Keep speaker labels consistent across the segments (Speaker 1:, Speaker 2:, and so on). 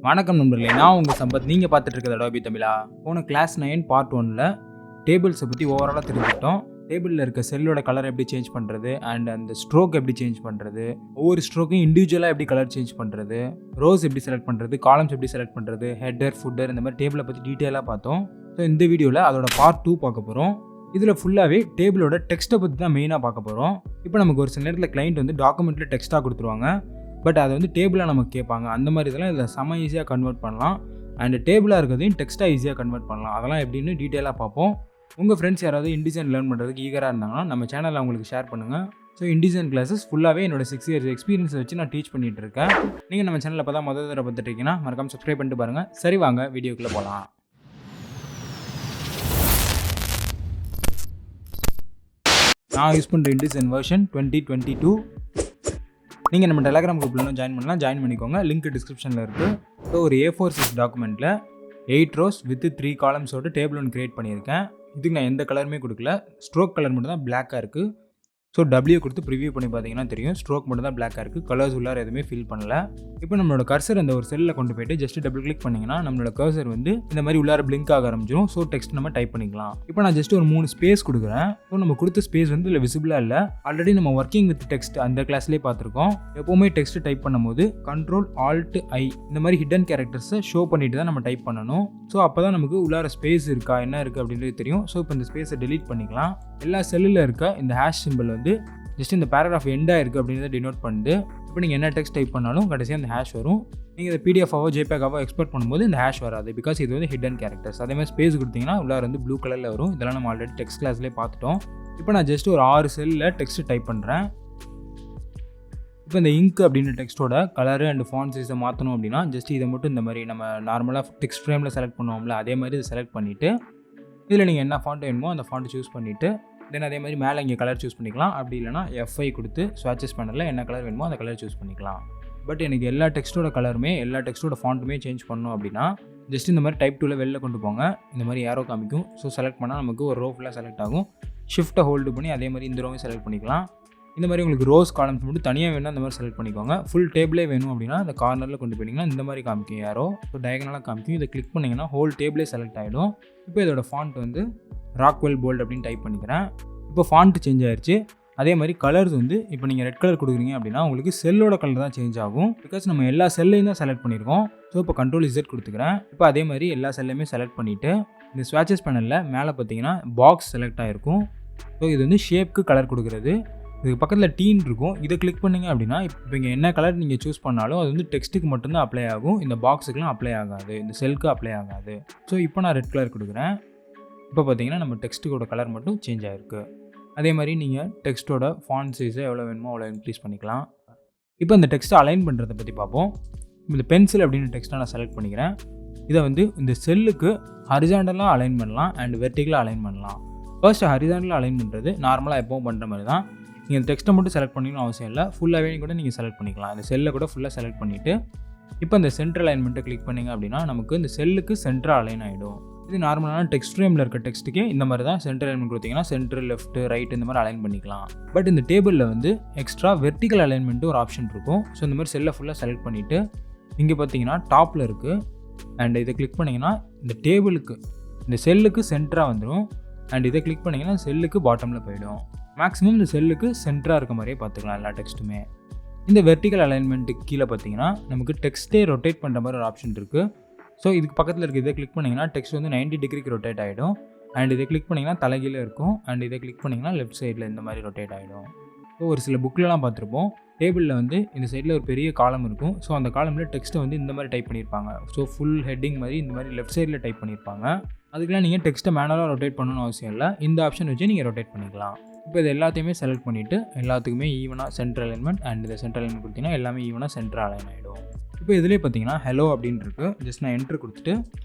Speaker 1: வணக்கம் நண்பர்களே, நான் உங்கள் சம்பத். நீங்கள் பார்த்துட்டு இருக்கிறது அடோபி தமிழா. போன கிளாஸ் 9 பார்ட் 1ல் டேபிள்ஸை பற்றி ஓவராலாக தெரிஞ்சுக்கிட்டோம். டேபிளில் இருக்க செல்லோட கலர் எப்படி சேஞ்ச் பண்ணுறது அண்ட் அந்த ஸ்ட்ரோக் எப்படி சேஞ்ச் பண்ணுறது, ஒவ்வொரு ஸ்ட்ரோக்கையும் இண்டிவிஜுவலாக எப்படி கலர் சேஞ்ச் பண்ணுறது, ரோஸ் எப்படி செலக்ட் பண்ணுறது, காலம்ஸ் எப்படி செலக்ட் பண்ணுறது, ஹெட்டர் ஃபுட்டர் இந்த மாதிரி டேபிளை பற்றி டீட்டெயிலாக பார்த்தோம். ஸோ இந்த வீடியோவில் அதோட பார்ட் 2 பார்க்க போகிறோம். இதில் ஃபுல்லாகவே டேபிளோட டெக்ஸ்ட்டை பற்றி தான் மெயினாக பார்க்க போகிறோம். இப்போ நமக்கு ஒரு சில நேரத்தில் கிளைண்ட் வந்து டாக்குமெண்ட்டில் டெக்ஸ்ட்டாக கொடுத்துருவாங்க, பட் அதை வந்து டேபிளாக நமக்கு கேட்பாங்க. அந்த மாதிரி இதெல்லாம் இதில் செம ஈஸியாக கன்வெர்ட் பண்ணலாம். அண்ட் டேபிளாக இருக்கிறதையும் டெக்ஸ்ட்டாக ஈஸியாக கன்வெர்ட் பண்ணலாம். அதெல்லாம் எப்படின்னு டீட்டெயிலாக பார்ப்போம். உங்கள் ஃப்ரெண்ட்ஸ் யாராவது இன்டிசைன் லேர்ன் பண்ணுறதுக்கு ஈகராக இருந்தாங்கன்னா நம்ம சேனலில் அவங்களுக்கு ஷேர் பண்ணுங்கள். ஸோ இன்டிசைன் கிளாஸஸ் ஃபுல்லாகவே என்னோட 6 years எக்ஸ்பீரியன்ஸை வச்சு நான் டீச் பண்ணிகிட்டு இருக்கேன். நீங்கள் நம்ம சேனலில் இப்போ தான் முதல் தடவை பார்த்துட்டு இருக்கீங்கன்னா மறக்காம சப்ஸ்கிரைப் பண்ணிட்டு பாருங்கள். சரி, வாங்க வீடியோக்குள்ளே போகலாம். நான் யூஸ் பண்ணுற இன்டிசைன் வெர்ஷன் 2022. நீங்கள் நம்ம டெலகிராம் குரூப்பில் ஜாயின் பண்ணலாம். ஜாயின் பண்ணிக்கோங்க, லிங்க் டிஸ்கிரிப்ஷனில் இருக்குது. ஸோ ஒரு A4 size டாக்குமெண்ட்டில் 8 rows வித் 3 columnsோட டேபிள் ஒன்று க்ரியேட் பண்ணியிருக்கேன். இதுக்கு நான் எந்த கலருமே கொடுக்கல. ஸ்ட்ரோக் கலர் மட்டும் தான் பிளாக்காக இருக்குது. ஸோ W கொடுத்து ப்ரிவியூ பண்ணி பார்த்தீங்கன்னா தெரியும், ஸ்ட்ரோக் மட்டும் தான் பிளாக்காக இருக்குது. கலர்ஸ் உள்ளார எதுவுமே ஃபில் பண்ணல. இப்போ நம்மளோட கர்சர் அந்த ஒரு செல்லில் கொண்டு போய்ட்டு ஜஸ்ட் டபுள் கிளிக் பண்ணிங்கன்னா நம்மளோட கர்சர் வந்து இந்த மாதிரி உள்ளார பிளிங்க் ஆக ஆரம்பிச்சிடும். ஸோ டெக்ஸ்ட் நம்ம டைப் பண்ணிக்கலாம். இப்போ நான் ஜஸ்ட் ஒரு 3 ஸ்பேஸ் கொடுக்குறேன். ஸோ நம்ம கொடுத்த ஸ்பேஸ் வந்து இதில் விசிபிளாக இல்லை. ஆல்ரெடி நம்ம ஒர்க்கிங் வித் டெக்ஸ்ட் அந்த கிளாஸ்லேயே பார்த்துருக்கோம். எப்போவுமே டெக்ஸ்ட் டைப் பண்ணும்போது Ctrl+Alt+I இந்த மாதிரி ஹிடன் கேரக்டர்ஸை ஷோ பண்ணிட்டு தான் நம்ம டைப் பண்ணணும். ஸோ அப்போ தான் நமக்கு உள்ளார ஸ்பேஸ் இருக்கா என்ன இருக்குது அப்படின்றது தெரியும். ஸோ இப்போ இந்த ஸ்பேஸை டெலீட் பண்ணிக்கலாம். எல்லா செல்லில் இருக்க இந்த ஹேஷ் சிம்பிள் வந்து ஜஸ்ட் இந்த பேராகிராஃப் எண்டாக இருக்குது அப்படின்றத டினோட் பண்ணிட்டு இப்போ நீங்கள் என்ன டெக்ஸ்ட் டைப் பண்ணாலும் கடைசியாக இந்த ஹேஷ் வரும். நீங்கள் இதை PDF-ஆவோ JPEG-ஆவோ எக்ஸ்போர்ட் பண்ணும்போது இந்த ஹேஷ் வராது, பிகாஸ் இது வந்து ஹிடன் கேரக்டர்ஸ். அதே மாதிரி ஸ்பேஸ் கொடுத்தீங்கன்னா உள்ளார வந்து ப்ளூ கலரில் வரும். இதெல்லாம் நம்ம ஆல்ரெடி டெக்ஸ்ட் கிளாஸ்லேயே பார்த்துட்டோம். இப்போ நான் ஜஸ்ட் ஒரு 6 செல்லில் டெக்ஸ்ட் டைப் பண்ணுறேன். இப்போ இந்த இங்க் அப்படின்ற டெக்ஸ்ட்டோட கலரு அண்ட் ஃபாண்ட் சைஸை மாற்றணும் அப்படின்னா ஜஸ்ட் இதை மட்டும் இந்த மாதிரி நம்ம நார்மலாக டெக்ஸ்ட் ஃப்ரேமில் செலக்ட் பண்ணுவோம்ல, அதே மாதிரி இதை செலக்ட் பண்ணிவிட்டு இதில் நீங்கள் என்ன ஃபாண்ட் வேணுமோ அந்த ஃபாண்ட்டை சூஸ் பண்ணிவிட்டு தென் அதே மாதிரி மேலே இங்கே கலர் சூஸ் பண்ணிக்கலாம். அப்படி இல்லைனா F5 கொடுத்து ஸ்வாட்சஸ் பேனலில் என்ன கலர் வேணுமோ அந்த கலர் சூஸ் பண்ணிக்கலாம். பட் எனக்கு எல்லா டெக்ஸ்ட்டோட கலருமே எல்லா டெக்ஸ்ட்டோட ஃபாண்ட்டுமே சேஞ்ச் பண்ணணும் அப்படின்னா ஜஸ்ட் இந்த மாதிரி டைப் 2ல் வெளில கொண்டு போங்க. இந்த மாதிரி ஏரோ காமிக்கும். ஸோ செலக்ட் பண்ணால் நமக்கு ஒரு ரோ ஃபுல்லாக செலக்ட் ஆகும். ஷிஃப்ட்டை ஹோல்டு பண்ணி அதே மாதிரி இந்த ரோவையும் செலக்ட் பண்ணிக்கலாம். இந்த மாதிரி உங்களுக்கு ரோஸ் காலம்ஸ் மட்டும் தனியாக வேணும் அந்த மாதிரி செலக்ட் பண்ணிக்கோங்க. ஃபுல் டேபிளே வேணும் அப்படின்னா அந்த கார்னரில் கொண்டு போயிட்டிங்கன்னா இந்த மாதிரி காமிக்கும் ஏரோ. ஸோ டயகனலாக காமிக்கும். இதை கிளிக் பண்ணிங்கன்னா ஹோல் டேபிளே செலக்ட் ஆகிடும். இப்போ இதோட ஃபாண்ட் வந்து ராக்வெல் போல்ட் அப்படின்னு டைப் பண்ணிக்கிறேன். இப்போ ஃபாண்ட்டு சேஞ்ச் ஆயிடுச்சு. அதே மாதிரி கலர்ஸ் வந்து இப்போ நீங்கள் ரெட் கலர் கொடுக்குறீங்க அப்படின்னா உங்களுக்கு செல்லோட கலர் தான் சேஞ்ச் ஆகும், பிகாஸ் நம்ம எல்லா செல்லையும் தான் செலக்ட் பண்ணியிருக்கோம். ஸோ இப்போ Ctrl+Z கொடுத்துக்கிறேன். இப்போ அதே மாதிரி எல்லா செல்லையுமே செலக்ட் பண்ணிவிட்டு இந்த ஸ்வாட்சஸ் பேனலில் மேலே பார்த்தீங்கன்னா பாக்ஸ் செலக்ட் ஆகிருக்கும். ஸோ இது வந்து ஷேப்க்கு கலர் கொடுக்குறது. இதுக்கு பக்கத்தில் டீன் இருக்கும். இதை கிளிக் பண்ணிங்க அப்படின்னா இப்போ இங்கே என்ன கலர் நீங்கள் சூஸ் பண்ணாலும் அது வந்து டெக்ஸ்ட்டுக்கு மட்டும்தான் அப்ளை ஆகும். இந்த பாக்ஸுக்குலாம் அப்ளை ஆகாது, இந்த செல்க்கு அப்ளை ஆகாது. ஸோ இப்போ நான் ரெட் கலர் கொடுக்குறேன். இப்போ பார்த்தீங்கன்னா நம்ம டெக்ஸ்ட்டுக்கோட கலர் மட்டும் சேஞ்ச் ஆகிருக்கு. அதே மாதிரி நீங்கள் டெக்ஸ்ட்டோட ஃபாண்ட் சைஸை எவ்வளோ வேணுமோ அவ்வளோ இன்க்ரீஸ் பண்ணிக்கலாம். இப்போ இந்த டெக்ஸ்ட்டை அலைன் பண்ணுறதை பற்றி பார்ப்போம். இந்த பென்சில் அப்படின்னு டெக்ஸ்ட்டை நான் செலக்ட் பண்ணிக்கிறேன். இதை வந்து இந்த செல்லுக்கு ஹரிசாண்டலாக அலைன் பண்ணலாம் அண்ட் வெர்டிகலாக அலைன் பண்ணலாம். ஃபர்ஸ்ட் ஹரிசாண்டலாக அலைன் பண்ணுறது நார்மலாக எப்பவும் பண்ணுற மாதிரி தான். நீங்கள் இந்த டெக்ஸ்ட்டை மட்டும் செலக்ட் பண்ணிக்கணும் அவசியம் இல்லை, ஃபுல்லாகவே கூட நீங்கள் செலக்ட் பண்ணிக்கலாம். இந்த செல்லை கூட ஃபுல்லாக செலக்ட் பண்ணிவிட்டு இப்போ இந்த சென்ட்ரல் அலைன்மெண்ட்டை கிளிக் பண்ணிங்க அப்படின்னா நமக்கு இந்த செல்லுக்கு சென்டராக அலைன் ஆகிடும். இது நார்மலான டெக்ஸ்ட் ஃப்ரேமில் இருக்க டெக்ஸ்ட்டுக்கே இந்த மாதிரி தான் சென்டர் அலைன்மெண்ட் கொடுத்தீங்கன்னா சென்டர், லெஃப்ட், ரைட் இந்த மாதிரி அலைன் பண்ணிக்கலாம். பட் இந்த டேபிளில் வந்து எக்ஸ்ட்ரா வெர்டிகல் அலைன்மெண்ட்டு ஒரு ஆப்ஷன் இருக்கும். ஸோ இந்த மாதிரி செல்லை ஃபுல்லாக செலக்ட் பண்ணிவிட்டு இங்கே பார்த்தீங்கன்னா டாப்பில் இருக்குது அண்ட் இதை கிளிக் பண்ணிங்கன்னா இந்த டேபிளுக்கு இந்த செல்லுக்கு சென்டராக வந்துடும். அண்ட் இதை கிளிக் பண்ணிங்கன்னா செல்லுக்கு பாட்டமில் போயிடும். மேக்ஸிமம் இந்த செல்லுக்கு சென்டராக இருக்க மாதிரியே பார்த்துக்கலாம் எல்லா டெக்ஸ்ட்டுமே. இந்த வெர்டிகல் அலைன்மெண்ட்டுக்கு கீழே பார்த்தீங்கன்னா நமக்கு டெக்ஸ்ட்டே ரொட்டேட் பண்ணுற மாதிரி ஒரு ஆப்ஷன் இருக்குது. ஸோ இதுக்கு பக்கத்தில் இருக்க இதை கிளிக் பண்ணிங்கன்னா டெக்ஸ்ட் வந்து 90 டிகிரிக்கு ரொட்டேட் ஆகிடும். அண்ட் இதை கிளிக் பண்ணிங்கன்னா தலைகீழ இருக்கும். அண்ட் இதை கிளிக் பண்ணிங்கன்னா லெஃப்ட் சைடில் இந்த மாதிரி ரொட்டேட் ஆகிடும். ஸோ ஒரு சில புக்கிலலாம் பார்த்துருப்போம், டேபிளில் வந்து இந்த சைடில் ஒரு பெரிய காலம் இருக்கும். ஸோ அந்த காலமில் டெக்ஸ்ட்டை வந்து இந்த மாதிரி டைப் பண்ணியிருப்பாங்க. ஸோ ஃபுல் ஹெட்டிங் மாதிரி இந்த மாதிரி லெஃப்ட் சைடில் டைப் பண்ணியிருப்பாங்க. அதுக்கெலாம் நீங்கள் டெக்ஸ்ட்டை மேனுவலாக ரொட்டேட் பண்ணணும்னு அவசியம் இல்லை, இந்த ஆப்ஷன் வச்சு நீங்கள் ரொட்டேட் பண்ணிக்கலாம். இப்போ இது எல்லாத்தையுமே செலக்ட் பண்ணிவிட்டு எல்லாத்துக்குமே ஈவனாக சென்ட்ரல் அலைன்மெண்ட் அண்ட் இந்த சென்ட்ரல் அலைன்மெண்ட் கொடுத்தீங்கன்னா எல்லாமே ஈவனாக சென்ட்ரல் அலைன் ஆகிடும். இப்போ இதிலே பார்த்தீங்கன்னா ஹலோ அப்படின்னு இருக்குது. ஜஸ்ட் நான் என்ட்ரு கொடுத்துட்டு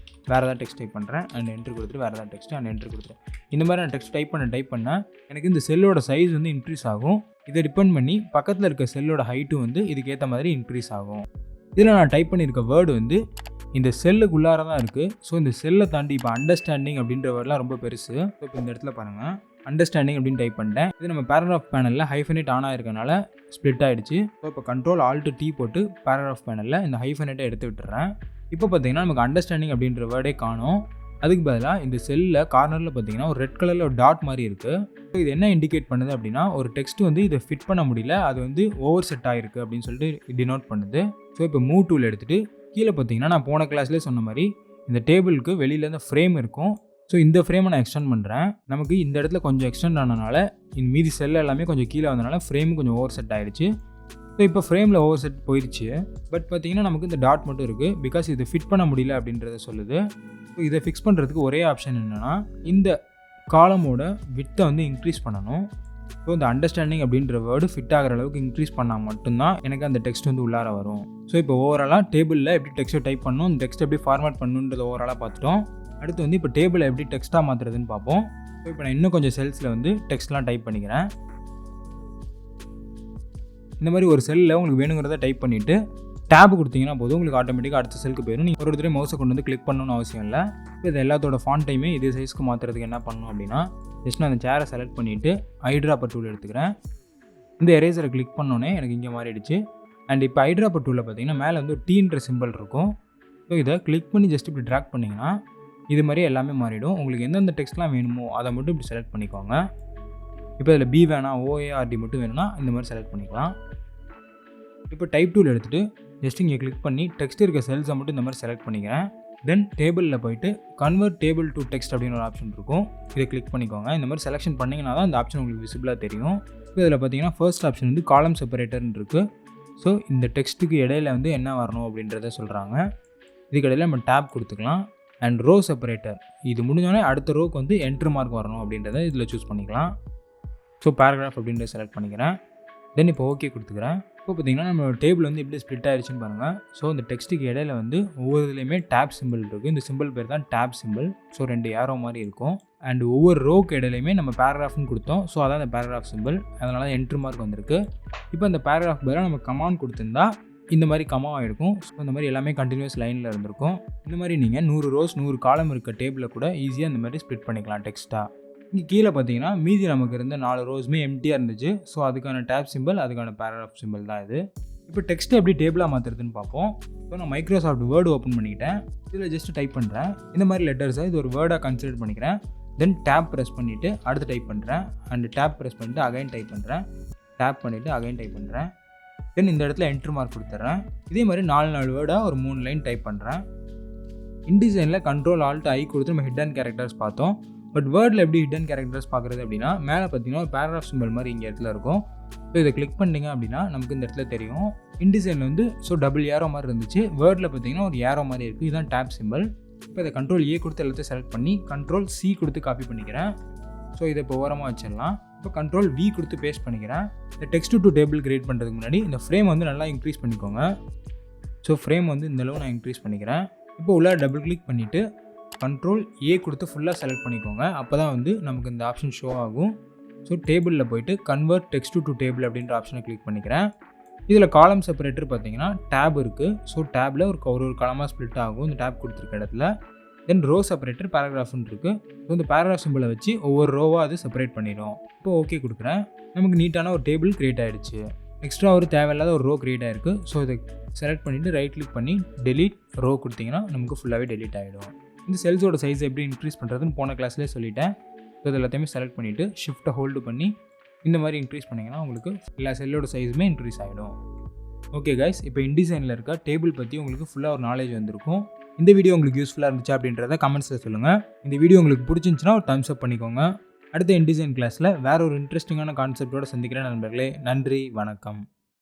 Speaker 1: வேறு ஏதாவது டெக்ஸ்ட் டைப் பண்ணுறேன் அண்ட் என்ட்ரு கொடுத்துட்டு வேறு ஏதாவது டெக்ஸ்ட் அண்ட் என்ட்ரு கொடுத்துறேன். இந்த மாதிரி நான் டெக்ஸ்ட் டைப் பண்ண எனக்கு இந்த செல்லோட சைஸ் வந்து இன்க்ரீஸ் ஆகும். இதை டிபெண்ட் பண்ணி பக்கத்தில் இருக்க செல்லோட ஹைட்டும் வந்து இதுக்கேற்ற மாதிரி இன்க்ரீஸ் ஆகும். இதில் நான் டைப் பண்ணியிருக்க வேர்டு வந்து இந்த செல்லுக்குள்ளார தான் இருக்குது. ஸோ இந்த செல்லை தாண்டி இப்போ அண்டர்ஸ்டாண்டிங் அப்படின்ற வேர்டெலாம் ரொம்ப பெருசு. ஸோ இப்போ இந்த இடத்துல பாருங்கள் அண்டர்ஸ்டாண்டிங் அப்படின்னு டைப் பண்ணிட்டேன். இது நம்ம பேராகிராஃப் பேனலில் ஹைஃபனைட் ஆன் ஆகிருக்கனால ஸ்ப்ளிட் ஆகிடுச்சு. ஸோ இப்போ Ctrl+Alt+T போட்டு பேராகிராஃப் பேனலில் இந்த ஹைஃபனைட்டை எடுத்து விட்டுறேன். இப்போ பார்த்தீங்கன்னா நமக்கு அண்டர்ஸ்டாண்டிங் அப்படின்ற வேர்டே காணும். அதுக்கு பதிலாக இந்த செல்லில் கார்னரில் பார்த்தீங்கன்னா ஒரு ரெட் கலரில் ஒரு டாட் மாதிரி இருக்குது. ஸோ இது என்ன இண்டிகேட் பண்ணுது அப்படின்னா ஒரு டெக்ஸ்ட் வந்து இதை ஃபிட் பண்ண முடியல, அது வந்து ஓவர் செட் ஆகிருக்கு அப்படின்னு சொல்லிட்டு டினோட் பண்ணுது. ஸோ இப்போ மூவ் டூல் எடுத்துகிட்டு கீழே பார்த்தீங்கன்னா நான் போன கிளாஸ்லேயே சொன்ன மாதிரி இந்த டேபிளுக்கு வெளியில் இந்த ஃப்ரேம் இருக்கும். ஸோ இந்த ஃப்ரேமை நான் எக்ஸ்டெண்ட் பண்ணுறேன். நமக்கு இந்த இடத்துல கொஞ்சம் எக்ஸ்டெண்ட் ஆனதுனால இந்த மீதி செல் எல்லாமே கொஞ்சம் கீழே வந்தனால ஃப்ரேமும் கொஞ்சம் ஓவர் செட் ஆகிடுச்சு. ஸோ இப்போ ஃப்ரேமில் ஓவர் செட் போயிடுச்சு. பட் பார்த்தீங்கன்னா நமக்கு இந்த டாட் மட்டும் இருக்குது, பிகாஸ் இது ஃபிட் பண்ண முடியல அப்படின்றத சொல்லுது. ஸோ இதை ஃபிக்ஸ் பண்ணுறதுக்கு ஒரே ஆப்ஷன் என்னென்னா இந்த காலமோட வித்தை வந்து இன்க்ரீஸ் பண்ணணும். ஸோ இந்த அண்டர்ஸ்டாண்டிங் அப்படின்ற வேர்டு ஃபிட் ஆகிற அளவுக்கு இன்க்ரீஸ் பண்ணால் மட்டும்தான் எனக்கு அந்த டெக்ஸ்ட் வந்து உள்ளார வரும். ஸோ இப்போ ஓவராலாக டேபிளில் எப்படி டெக்ஸ்ட்டை டைப் பண்ணணும், இந்த டெக்ஸ்ட் எப்படி ஃபார்மேட் பண்ணணுன்றத ஓவராலாக பார்த்துட்டோம். அடுத்து வந்து இப்போ டேபிளை எப்படி டெக்ஸ்ட்டாக மாற்றுறதுன்னு பார்ப்போம். ஸோ இப்போ நான் இன்னும் கொஞ்சம் செல்ஸில் வந்து டெக்ஸ்ட்லாம் டைப் பண்ணிக்கிறேன். இந்த மாதிரி ஒரு செல்லில் உங்களுக்கு வேணுங்கிறத டைப் பண்ணிவிட்டு டேப் கொடுத்தீங்கன்னா போதும், உங்களுக்கு ஆட்டோமேட்டிக்காக அடுத்த செல்லுக்கு போயிடும். நீங்கள் ஒரு தடவை மவுஸை கொண்டு வந்து கிளிக் பண்ணணும்னு அவசியம் இல்லை. இப்போ இது எல்லாத்தோட ஃபாண்ட் டைமே இதே சைஸ்க்கு மாற்றுறதுக்கு என்ன பண்ணணும் அப்படின்னா ஜஸ்ட் நான் அந்த சேரை செலக்ட் பண்ணிவிட்டு ஐட்ராப்பர் டூல் எடுத்துக்கிறேன். இந்த எரேசரை கிளிக் பண்ணோன்னே எனக்கு இங்கே மாறிடுச்சு. அண்ட் இப்போ ஐட்ராப்பர் டூலில் பார்த்தீங்கன்னா மேலே வந்து ஒரு டீன்ற சிம்பிள் இருக்கும். ஸோ இதை கிளிக் பண்ணி ஜஸ்ட் இப்படி ட்ராக் பண்ணிங்கன்னா இது மாதிரி எல்லாமே மாறிடும். உங்களுக்கு எந்தெந்த டெக்ஸ்ட்லாம் வேணுமோ அதை மட்டும் இப்படி செலக்ட் பண்ணிக்கோங்க. இப்போ இதில் பி வேணாம், ஓஏஆர்டி மட்டும் வேணும்னா இந்த மாதிரி செலக்ட் பண்ணிக்கலாம். இப்போ டைப் டூல் எடுத்துகிட்டு ஜஸ்ட் இங்கே கிளிக் பண்ணி டெக்ஸ்ட் இருக்க செல்ஸை மட்டும் இந்த மாதிரி செலக்ட் பண்ணிக்கிறேன். தென் டேபிளில் போயிட்டு கன்வெர்ட் டேபிள் டு டெக்ஸ்ட் அப்படின்னு ஒரு ஆப்ஷன் இருக்கும், இதை கிளிக் பண்ணிக்கோங்க. இந்த மாதிரி செலெக்ஷன் பண்ணிங்கன்னா தான் இந்த ஆப்ஷன் உங்களுக்கு விசிபிளாக தெரியும். இப்போ இதில் பார்த்தீங்கன்னா ஃபர்ஸ்ட் ஆப்ஷன் வந்து காலம் செப்பரேட்டர்னு இருக்குது. ஸோ இந்த டெக்ஸ்ட்டுக்கு இடையில வந்து என்ன வரணும் அப்படின்றத சொல்கிறாங்க. இதுக்கு இடையில நம்ம டேப் கொடுத்துக்கலாம். அண்ட் ரோ செப்பரேட்டர் இது முடிஞ்சோடனே அடுத்த ரோக்கு வந்து என்ட்ரு மார்க் வரணும் அப்படின்றத இதில் சூஸ் பண்ணிக்கலாம். ஸோ பேராகிராஃப் அப்படின்றத செலக்ட் பண்ணிக்கிறேன். தென் இப்போ ஓகே கொடுத்துக்கிறேன். இப்போ பார்த்தீங்கன்னா நம்ம டேபிள் வந்து எப்படி ஸ்ப்ளிட் ஆகிடுச்சுன்னு பாருங்கள். ஸோ இந்த டெக்ஸ்ட்டுக்கு இடையில வந்து ஒவ்வொரு இதுலேயுமே டேப் சிம்பிள் இருக்குது. இந்த சிம்பிள் பேர் தான் டேப் சிம்பிள். ஸோ 2 ஏரோ மாதிரி இருக்கும். அண்ட் ஒவ்வொரு ரோக்கு இடையிலையுமே நம்ம பேராகிராஃப்னு கொடுத்தோம். ஸோ அதான் அந்த பேராகிராஃப் சிம்பிள், அதனால தான் என்ட்ரு மார்க் வந்திருக்கு. இப்போ இந்த பேராகிராஃப் பதிலாக நம்ம கமாண்ட் கொடுத்துருந்தா இந்த மாதிரி கமாவாக இருக்கும். ஸோ இந்த மாதிரி எல்லாமே கண்டினியூஸ் லைனில் இருந்திருக்கும். இந்த மாதிரி நீங்கள் 100 ரோஸ் 100 காலம் இருக்க டேபிளை கூட ஈஸியாக இந்த மாதிரி ஸ்ப்ளிட் பண்ணிக்கலாம் டெக்ஸ்ட்டாக. இங்கே கீழே பார்த்தீங்கன்னா மீதி நமக்கு இருந்த 4 ரோஸுமே எம்டியாக இருந்துச்சு. ஸோ அதுக்கான டேப் சிம்பிள், அதுக்கான பேராகிராஃப் சிம்பிள் தான் இது. இப்போ டெக்ஸ்ட்டை எப்படி டேபிளாக மாற்றுறதுன்னு பார்ப்போம். ஸோ நான் மைக்ரோசாஃப்ட் வேர்டு ஓப்பன் பண்ணிக்கிட்டேன். இதில் ஜஸ்ட் டைப் பண்ணுறேன். இந்த மாதிரி லெட்டர்ஸை இது ஒரு வேர்டாக கன்சிடர் பண்ணிக்கிறேன். தென் டேப் ப்ரெஸ் பண்ணிவிட்டு அடுத்து டைப் பண்ணுறேன். அண்ட் டேப் ப்ரெஸ் பண்ணிவிட்டு அகைன் டைப் பண்ணுறேன். டேப் பண்ணிவிட்டு அகைன் டைப் பண்ணுறேன். தென் இந்த இடத்துல என்ட்ரு மார்க் கொடுத்துட்றேன். இதே மாதிரி 4 வேர்டாக ஒரு 3 லைன் டைப் பண்ணுறேன். இன்டிசைனில் கண்ட்ரோல் ஆல்ட் ஐ கொடுத்து நம்ம ஹிடன் கேரக்டர்ஸ் பார்த்தோம். பட் வேர்டில் எப்படி ஹிடன் கேரக்டர்ஸ் பார்க்குறது அப்படின்னா மேலே பார்த்தீங்கன்னா ஒரு பேராகிராஃப் சிம்பிள் மாதிரி இங்கே இடத்துல இருக்கும். ஸோ இதை கிளிக் பண்ணிங்க அப்படின்னா நமக்கு இந்த இடத்துல தெரியும். இன்டிசைனில் வந்து ஸோ டபுள் ஏரோ மாதிரி இருந்துச்சு, வேர்டில் பார்த்தீங்கன்னா ஒரு ஏரோ மாதிரி இருக்குது. இதுதான் டேப் சிம்பிள். இப்போ இதை கண்ட்ரோல் ஏ கொடுத்து எல்லாத்தையும் செலக்ட் பண்ணி கண்ட்ரோல் சி கொடுத்து காப்பி பண்ணிக்கிறேன். ஸோ இதை இப்போ ஓரமாக வச்சிடலாம். இப்போ கண்ட்ரோல் வி கொடுத்து பேஸ்ட் பண்ணிக்கிறேன். இந்த டெக்ஸ்ட் டு டேபிள் கிரியேட் பண்ணுறதுக்கு முன்னாடி இந்த ஃப்ரேம் வந்து நல்லா இன்க்ரீஸ் பண்ணிக்கோங்க. ஸோ ஃப்ரேம் வந்து இந்த அளவு நான் இன்க்ரீஸ் பண்ணிக்கிறேன். இப்போ உள்ள டபுள் கிளிக் பண்ணிவிட்டு கண்ட்ரோல் ஏ கொடுத்து ஃபுல்லாக செலக்ட் பண்ணிக்கோங்க. அப்போ தான் வந்து நமக்கு இந்த ஆப்ஷன் ஷோ ஆகும். ஸோ டேபிளில் போயிட்டு கன்வெர்ட் டெக்ஸ்ட் டு டேபிள் அப்படின்ற ஆப்ஷனை கிளிக் பண்ணிக்கிறேன். இதில் காலம் செப்பரேட்டர் பார்த்தீங்கன்னா டேப் இருக்குது. ஸோ டேப்பில் ஒரு காலமாக ஸ்ப்ளிட் ஆகும் இந்த டேப் கொடுத்துருக்க இடத்துல. தென் ரோ செப்பரேட்டர் பேராகிராஃப்னு இருக்குது. ஸோ இந்த பேராகிராஃப் சிம்பிளை வச்சு ஒவ்வொரு ரோவாக அது செப்பரேட் பண்ணிடும். இப்போ ஓகே கொடுக்குறேன். நமக்கு நீட்டான ஒரு டேபிள் க்ரியேட் ஆகிடுச்சு. எக்ஸ்ட்ரா ஒரு தேவையில்லாத ஒரு ரோ க்ரியேட் ஆகிருக்கு. ஸோ இதை செலக்ட் பண்ணிவிட்டு ரைட் கிளிக் பண்ணி டெலீட் ரோ கொடுத்தீங்கன்னா நமக்கு ஃபுல்லாகவே டெலீட் ஆகிடும். இந்த செல்ஸோட சைஸ் எப்படி இன்க்ரீஸ் பண்ணுறதுன்னு போன கிளாஸ்லேயே சொல்லிட்டேன். ஸோ இது எல்லாத்தையுமே செலக்ட் பண்ணிவிட்டு ஷிஃப்ட்டை ஹோல்டு பண்ணி இந்த மாதிரி இன்க்ரீஸ் பண்ணிங்கன்னா உங்களுக்கு எல்லா செல்லோட சைஸுமே இன்க்ரீஸ் ஆகிடும். ஓகே கைஸ், இப்போ இன்டிசைனில் இருக்க டேபிள் பற்றி உங்களுக்கு ஃபுல்லாக ஒரு நாலேஜ் வந்திருக்கும். இந்த வீடியோ உங்களுக்கு யூஸ்ஃபுல்லாக இருந்துச்சு அப்படின்றத கமெண்ட்ஸில் சொல்லுங்கள். இந்த வீடியோ உங்களுக்கு பிடிச்சிருந்துச்சுன்னா ஒரு தம்ஸ் அப் பண்ணிக்கோங்க. அடுத்த இன்டிசைன் கிளாஸில் வேறு ஒரு இன்ட்ரெஸ்டிங்கான கான்செப்டோடு சந்திக்கிறேன் நண்பர்களே. நன்றி, வணக்கம்.